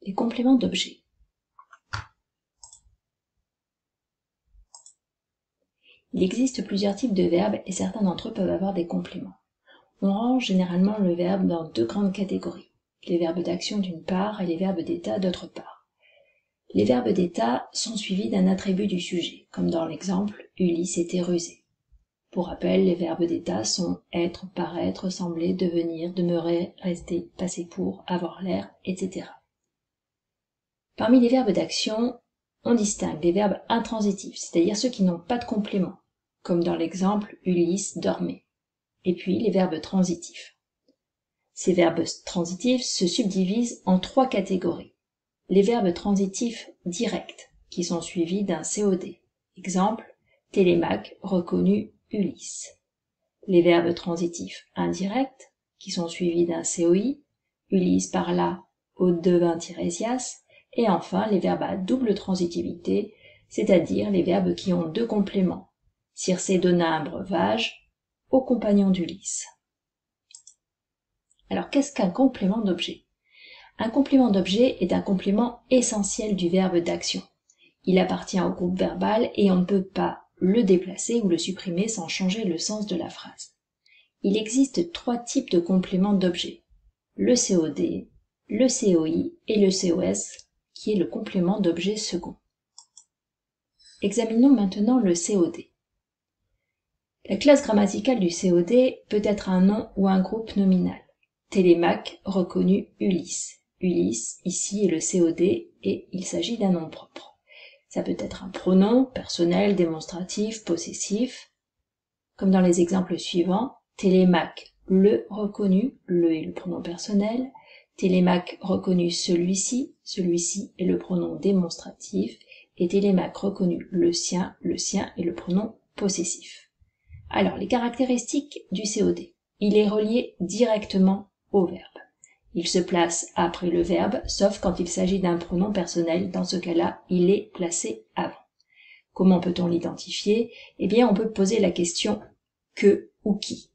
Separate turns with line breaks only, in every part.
Les compléments d'objet. Il existe plusieurs types de verbes et certains d'entre eux peuvent avoir des compléments. On range généralement le verbe dans deux grandes catégories, les verbes d'action d'une part et les verbes d'état d'autre part. Les verbes d'état sont suivis d'un attribut du sujet, comme dans l'exemple « Ulysse était rusé ». Pour rappel, les verbes d'état sont être, paraître, sembler, devenir, demeurer, rester, passer pour, avoir l'air, etc. Parmi les verbes d'action, on distingue les verbes intransitifs, c'est-à-dire ceux qui n'ont pas de complément, comme dans l'exemple « Ulysse dormait », et puis les verbes transitifs. Ces verbes transitifs se subdivisent en trois catégories. Les verbes transitifs directs, qui sont suivis d'un COD. Exemple, Télémaque reconnu Ulysse. Les verbes transitifs indirects, qui sont suivis d'un COI, Ulysse parla au devint Tirésias, et enfin les verbes à double transitivité, c'est-à-dire les verbes qui ont deux compléments. Circé donna un breuvage au compagnon d'Ulysse. Alors qu'est-ce qu'un complément d'objet? Un complément d'objet est un complément essentiel du verbe d'action. Il appartient au groupe verbal et on ne peut pas le déplacer ou le supprimer sans changer le sens de la phrase. Il existe trois types de compléments d'objet. Le COD, le COI et le COS, qui est le complément d'objet second. Examinons maintenant le COD. La classe grammaticale du COD peut être un nom ou un groupe nominal. Télémaque reconnu Ulysse. Ulysse, ici, est le COD et il s'agit d'un nom propre. Ça peut être un pronom, personnel, démonstratif, possessif, comme dans les exemples suivants. Télémaque, le reconnu, le est le pronom personnel. Télémaque reconnu celui-ci est le pronom démonstratif. Et Télémaque reconnu le sien est le pronom possessif. Alors, les caractéristiques du COD. Il est relié directement au verbe. Il se place après le verbe, sauf quand il s'agit d'un pronom personnel. Dans ce cas-là, il est placé avant. Comment peut-on l'identifier? Eh bien, on peut poser la question « que » ou « qui ».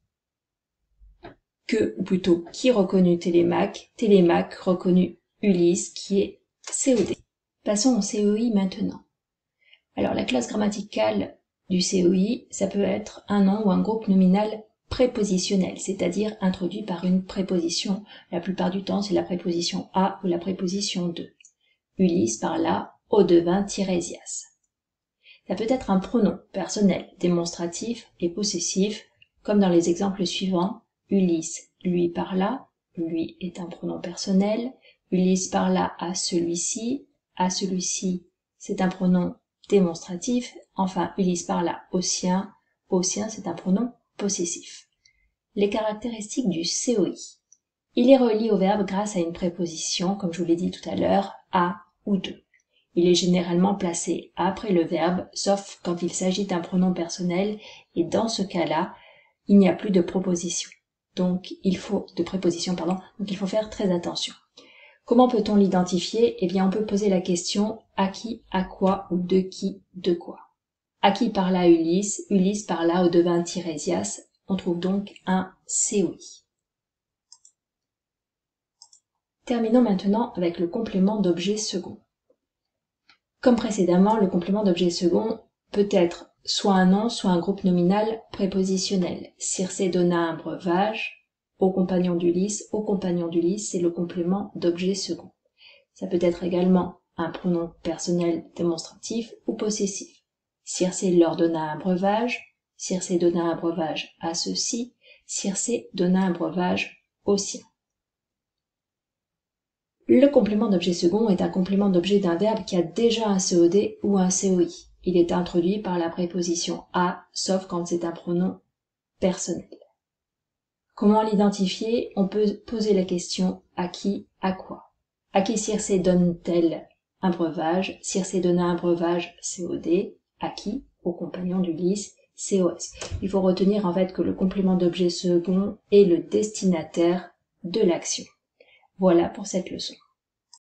Que, ou plutôt « qui reconnu Télémaque » Télémaque reconnu Ulysse, qui est COD. Passons au COI maintenant. Alors, la classe grammaticale du COI, ça peut être un nom ou un groupe nominal prépositionnel, c'est-à-dire introduit par une préposition. La plupart du temps, c'est la préposition à ou la préposition de. Ulysse parla au devint Tirésias. Ça peut être un pronom personnel, démonstratif et possessif, comme dans les exemples suivants. Ulysse lui parla, lui est un pronom personnel. Ulysse parla à celui-ci, c'est un pronom démonstratif. Enfin, Ulysse parla au sien c'est un pronom possessif. Les caractéristiques du COI. Il est relié au verbe grâce à une préposition, comme je vous l'ai dit tout à l'heure, à ou de. Il est généralement placé après le verbe, sauf quand il s'agit d'un pronom personnel, et dans ce cas-là, il n'y a plus de préposition. Donc il faut faire très attention. Comment peut-on l'identifier? Eh bien, on peut poser la question à qui, à quoi ou de qui, de quoi. À qui parla Ulysse? Ulysse parla au devint Tirésias. On trouve donc un COI. Terminons maintenant avec le complément d'objet second. Comme précédemment, le complément d'objet second peut être soit un nom, soit un groupe nominal prépositionnel. Circé donna un breuvage au compagnon d'Ulysse. Au compagnon d'Ulysse, c'est le complément d'objet second. Ça peut être également un pronom personnel démonstratif ou possessif. Circé leur donna un breuvage. Circé donna un breuvage à ceux-ci. Circé donna un breuvage aux siens. Le complément d'objet second est un complément d'objet d'un verbe qui a déjà un COD ou un COI. Il est introduit par la préposition à, sauf quand c'est un pronom personnel. Comment l'identifier? On peut poser la question à qui, à quoi. À qui Circé donne-t-elle un breuvage? Circé donna un breuvage COD. À qui? Au compagnon d'Ulysse, COS. Il faut retenir en fait que le complément d'objet second est le destinataire de l'action. Voilà pour cette leçon.